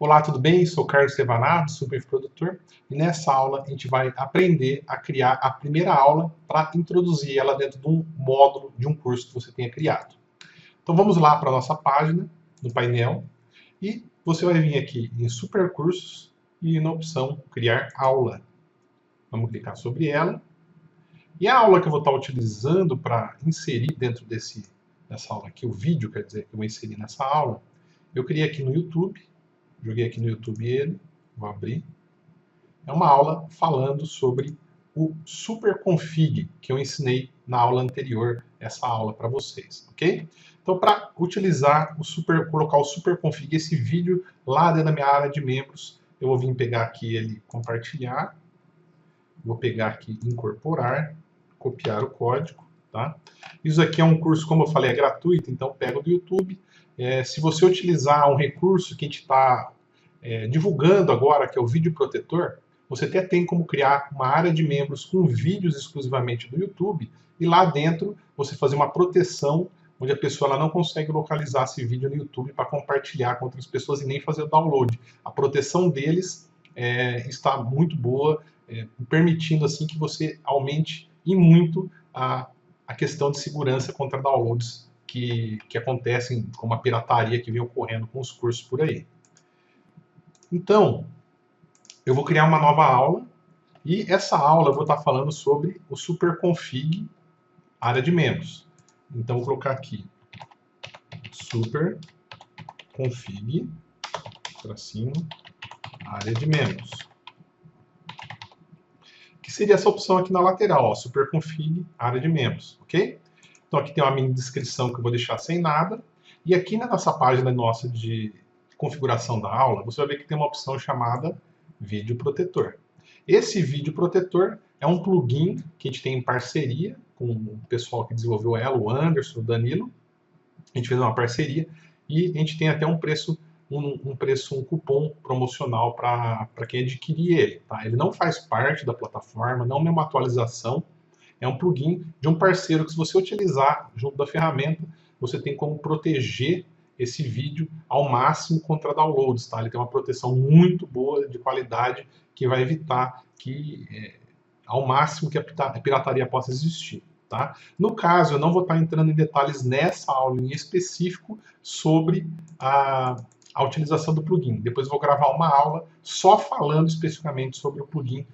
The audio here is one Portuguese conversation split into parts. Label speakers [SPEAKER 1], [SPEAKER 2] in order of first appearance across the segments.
[SPEAKER 1] Olá, tudo bem? Sou Carlos Stevanado, superprodutor, e nessa aula a gente vai aprender a criar a primeira aula para introduzir ela dentro de um módulo de um curso que você tenha criado. Então vamos lá para a nossa página, no painel, e você vai vir aqui em Supercursos e na opção Criar Aula. Vamos clicar sobre ela. E a aula que eu vou estar utilizando para inserir dentro dessa aula aqui, o vídeo, quer dizer, que eu vou inserir nessa aula, eu criei aqui no YouTube. Joguei aqui no YouTube ele, vou abrir. É uma aula falando sobre o SuperConfig, que eu ensinei na aula anterior, essa aula para vocês, ok? Então, para utilizar colocar o SuperConfig, esse vídeo lá dentro da minha área de membros, eu vou vir pegar aqui ele, compartilhar, vou pegar aqui incorporar, copiar o código, tá? Isso aqui é um curso, como eu falei, é gratuito, então pega do YouTube. Se você utilizar um recurso que a gente está divulgando agora, que é o vídeo protetor, você até tem como criar uma área de membros com vídeos exclusivamente do YouTube, e lá dentro você fazer uma proteção, onde a pessoa ela não consegue localizar esse vídeo no YouTube para compartilhar com outras pessoas e nem fazer o download. A proteção deles está muito boa, permitindo assim que você aumente e muito a questão de segurança contra downloads que acontecem com uma pirataria que vem ocorrendo com os cursos por aí. Então, eu vou criar uma nova aula, e essa aula eu vou estar falando sobre o SuperConfig área de membros. Então, vou colocar aqui SuperConfig, tracinho, área de membros. Que seria essa opção aqui na lateral, ó, SuperConfig, área de membros, ok? Então aqui tem uma mini descrição que eu vou deixar sem nada. E aqui na nossa página nossa de configuração da aula, você vai ver que tem uma opção chamada Vídeo Protetor. Esse Vídeo Protetor é um plugin que a gente tem em parceria com o pessoal que desenvolveu ela, o Anderson, o Danilo. A gente fez uma parceria e a gente tem até um cupom promocional para quem adquirir ele. Tá? Ele não faz parte da plataforma, não é uma atualização, é um plugin de um parceiro que, se você utilizar junto da ferramenta, você tem como proteger esse vídeo ao máximo contra downloads. Tá? Ele tem uma proteção muito boa, de qualidade, que vai evitar que, ao máximo que a pirataria possa existir. Tá? No caso, eu não vou estar entrando em detalhes nessa aula em específico sobre a utilização do plugin. Depois eu vou gravar uma aula só falando especificamente sobre o plugin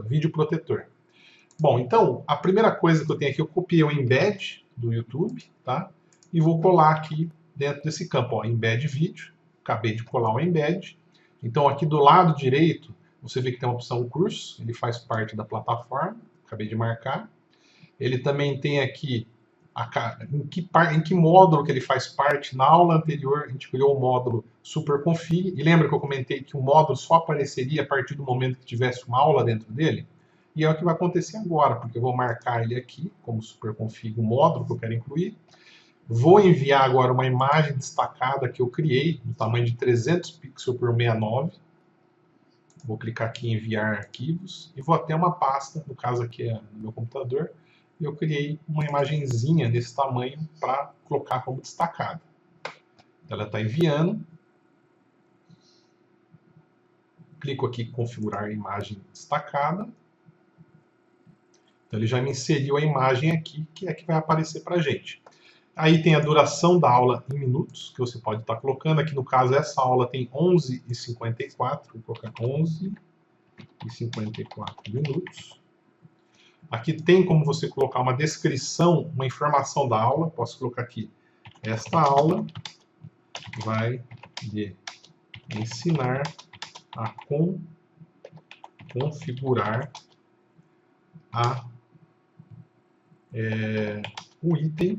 [SPEAKER 1] Vídeo Protetor. Bom, então, a primeira coisa que eu tenho aqui, eu copiei o embed do YouTube, tá? E vou colar aqui dentro desse campo, ó, embed vídeo. Acabei de colar o embed. Então, aqui do lado direito, você vê que tem a opção curso, ele faz parte da plataforma, acabei de marcar. Ele também tem aqui em que módulo que ele faz parte. Na aula anterior, a gente criou o módulo SuperConfig, e lembra que eu comentei que o módulo só apareceria a partir do momento que tivesse uma aula dentro dele? E é o que vai acontecer agora, porque eu vou marcar ele aqui como SuperConfig, o módulo que eu quero incluir. Vou enviar agora uma imagem destacada que eu criei, no tamanho de 300 pixels por 69. Vou clicar aqui em enviar arquivos, e vou até uma pasta, no caso aqui é no meu computador, e eu criei uma imagenzinha desse tamanho para colocar como destacada. Ela está enviando. Clico aqui em configurar a imagem destacada. Então ele já me inseriu a imagem aqui, que é que vai aparecer para a gente. Aí tem a duração da aula em minutos, que você pode estar colocando. Aqui no caso, essa aula tem 11h54, vou colocar 11h54 minutos. Aqui tem como você colocar uma descrição, uma informação da aula. Posso colocar aqui, esta aula vai ensinar a configurar o item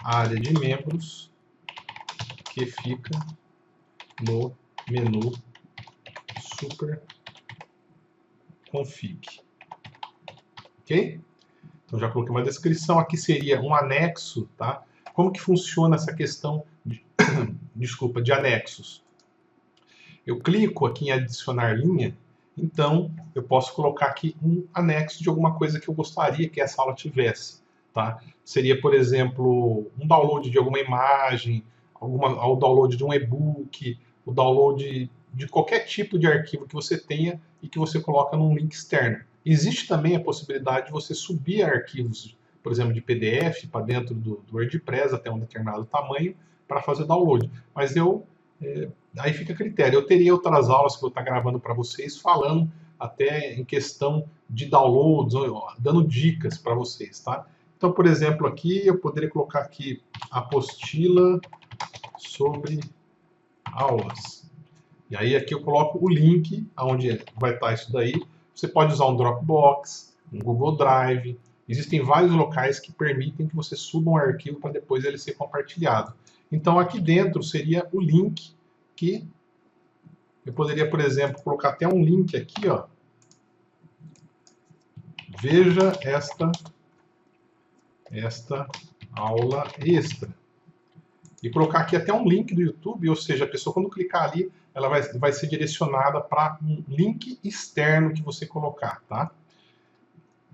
[SPEAKER 1] área de membros que fica no menu SuperConfig. Ok? Então já coloquei uma descrição. Aqui seria um anexo, tá? Como que funciona essa questão de anexos? Eu clico aqui em adicionar linha, então eu posso colocar aqui um anexo de alguma coisa que eu gostaria que essa aula tivesse. Tá? Seria, por exemplo, um download de alguma imagem, o download de um e-book, o download de qualquer tipo de arquivo que você tenha e que você coloca num link externo. Existe também a possibilidade de você subir arquivos, por exemplo, de PDF para dentro do WordPress até um determinado tamanho para fazer download. Mas aí fica a critério. Eu teria outras aulas que eu vou estar gravando para vocês falando até em questão de downloads, dando dicas para vocês, tá? Então, por exemplo, aqui eu poderia colocar aqui apostila sobre aulas. E aí aqui eu coloco o link aonde vai estar isso daí. Você pode usar um Dropbox, um Google Drive. Existem vários locais que permitem que você suba um arquivo para depois ele ser compartilhado. Então aqui dentro seria o link que eu poderia, por exemplo, colocar até um link aqui, ó. Veja esta aula extra. E colocar aqui até um link do YouTube, ou seja, a pessoa quando clicar ali, ela vai ser direcionada para um link externo que você colocar, tá?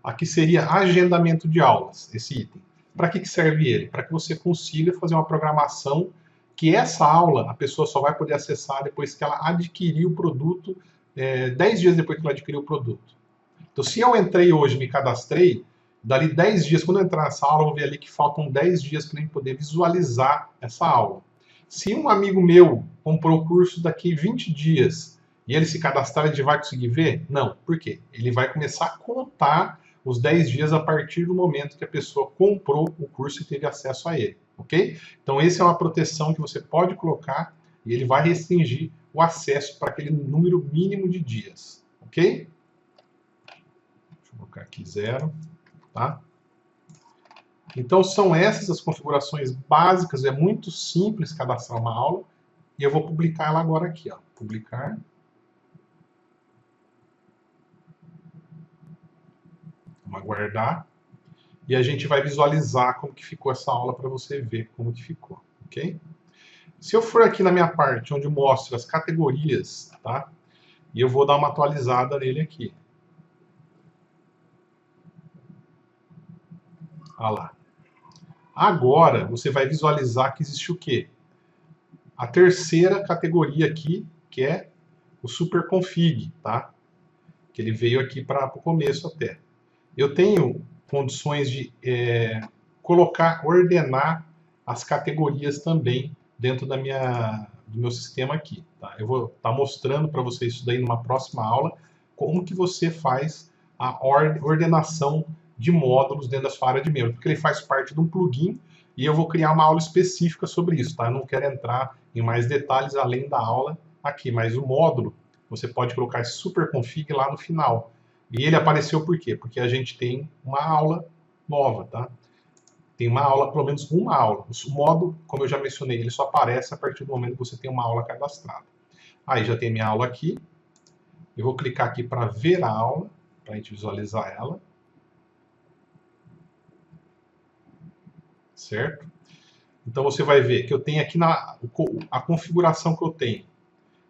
[SPEAKER 1] Aqui seria agendamento de aulas, esse item. Para que serve ele? Para que você consiga fazer uma programação que essa aula a pessoa só vai poder acessar depois que ela adquirir o produto, 10 dias depois que ela adquiriu o produto. Então, se eu entrei hoje, me cadastrei, dali 10 dias, quando eu entrar nessa aula, eu vou ver ali que faltam 10 dias para eu poder visualizar essa aula. Se um amigo meu comprou o curso daqui 20 dias e ele se cadastrar, ele vai conseguir ver? Não. Por quê? Ele vai começar a contar os 10 dias a partir do momento que a pessoa comprou o curso e teve acesso a ele. Ok? Então, essa é uma proteção que você pode colocar e ele vai restringir o acesso para aquele número mínimo de dias. Ok? Deixa eu colocar aqui 0. Tá? Então são essas as configurações básicas, é muito simples cadastrar uma aula, e eu vou publicar ela agora aqui, ó. Publicar. Vamos aguardar. E a gente vai visualizar como que ficou essa aula para você ver como que ficou, ok? Se eu for aqui na minha parte, onde mostra as categorias, tá? E eu vou dar uma atualizada nele aqui. Olha lá. Agora, você vai visualizar que existe o quê? A terceira categoria aqui, que é o Super Config, tá? Que ele veio aqui para o começo até. Eu tenho condições de ordenar as categorias também dentro do meu sistema aqui. Tá? Eu vou estar mostrando para vocês isso daí numa próxima aula, como que você faz a ordenação de módulos dentro da sua área de membro, porque ele faz parte de um plugin e eu vou criar uma aula específica sobre isso, tá? Eu não quero entrar em mais detalhes além da aula aqui, mas o módulo, você pode colocar esse super config lá no final. E ele apareceu por quê? Porque a gente tem uma aula nova, tá? Tem uma aula, pelo menos uma aula. O módulo, como eu já mencionei, ele só aparece a partir do momento que você tem uma aula cadastrada. Aí já tem minha aula aqui. Eu vou clicar aqui para ver a aula, para a gente visualizar ela. Certo? Então você vai ver que eu tenho aqui a configuração que eu tenho.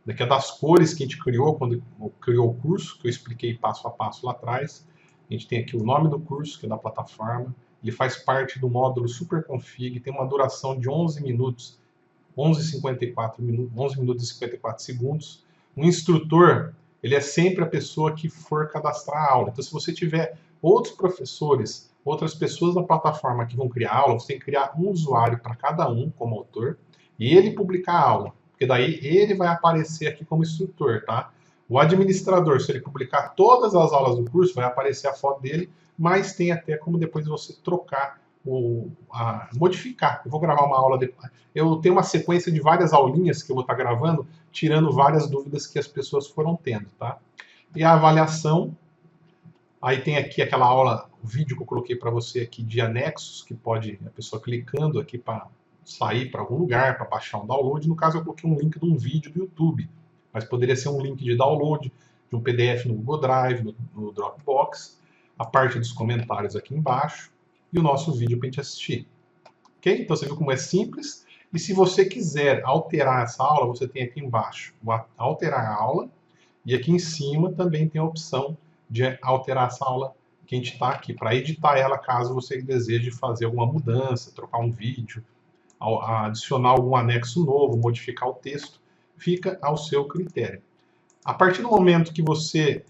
[SPEAKER 1] Daqui é das cores que a gente criou quando criou o curso, que eu expliquei passo a passo lá atrás. A gente tem aqui o nome do curso, que é da plataforma. Ele faz parte do módulo Super Config, tem uma duração de 11 minutos, 11 minutos e 54 segundos. O instrutor, ele é sempre a pessoa que for cadastrar a aula. Então, se você tiver outros professores, outras pessoas na plataforma que vão criar aula, você tem que criar um usuário para cada um como autor e ele publicar a aula, porque daí ele vai aparecer aqui como instrutor, tá? O administrador, se ele publicar todas as aulas do curso, vai aparecer a foto dele, mas tem até como depois você trocar, modificar. Eu vou gravar uma aula depois. Eu tenho uma sequência de várias aulinhas que eu vou estar gravando, tirando várias dúvidas que as pessoas foram tendo, tá? E a avaliação, aí tem aqui aquela aula, o vídeo que eu coloquei para você aqui de anexos, que pode a pessoa clicando aqui para sair para algum lugar, para baixar um download. No caso, eu coloquei um link de um vídeo do YouTube, mas poderia ser um link de download de um PDF no Google Drive, no Dropbox, a parte dos comentários aqui embaixo e o nosso vídeo para a gente assistir. Ok? Então você viu como é simples. E se você quiser alterar essa aula, você tem aqui embaixo o alterar a aula e aqui em cima também tem a opção de alterar essa aula que a gente está aqui, para editar ela caso você deseje fazer alguma mudança, trocar um vídeo, adicionar algum anexo novo, modificar o texto, fica ao seu critério. A partir do momento que você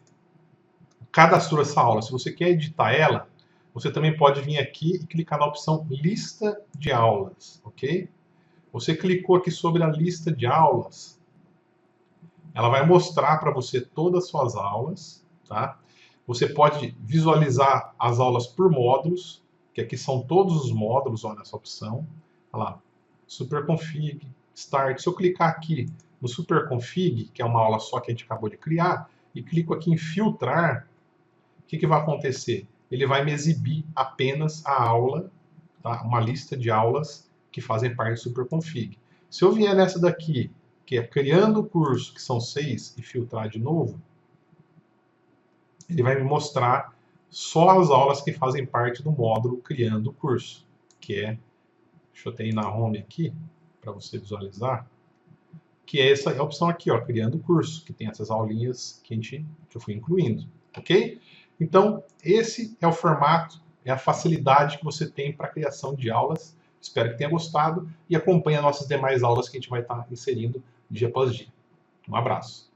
[SPEAKER 1] cadastrou essa aula, se você quer editar ela, você também pode vir aqui e clicar na opção Lista de Aulas, ok? Você clicou aqui sobre a lista de aulas, ela vai mostrar para você todas as suas aulas, tá? Você pode visualizar as aulas por módulos, que aqui são todos os módulos, olha essa opção. Olha lá, Super Config, Start. Se eu clicar aqui no Super Config, que é uma aula só que a gente acabou de criar, e clico aqui em Filtrar, o que vai acontecer? Ele vai me exibir apenas a aula, tá? Uma lista de aulas que fazem parte do Super Config. Se eu vier nessa daqui, que é Criando o Curso, que são 6, e filtrar de novo, ele vai me mostrar só as aulas que fazem parte do módulo Criando o Curso, que é, deixa eu ter aí na home aqui, para você visualizar, que é essa opção aqui, ó, Criando o Curso, que tem essas aulinhas que eu fui incluindo, ok? Então, esse é o formato, é a facilidade que você tem para a criação de aulas. Espero que tenha gostado e acompanhe as nossas demais aulas que a gente vai estar inserindo dia após dia. Um abraço.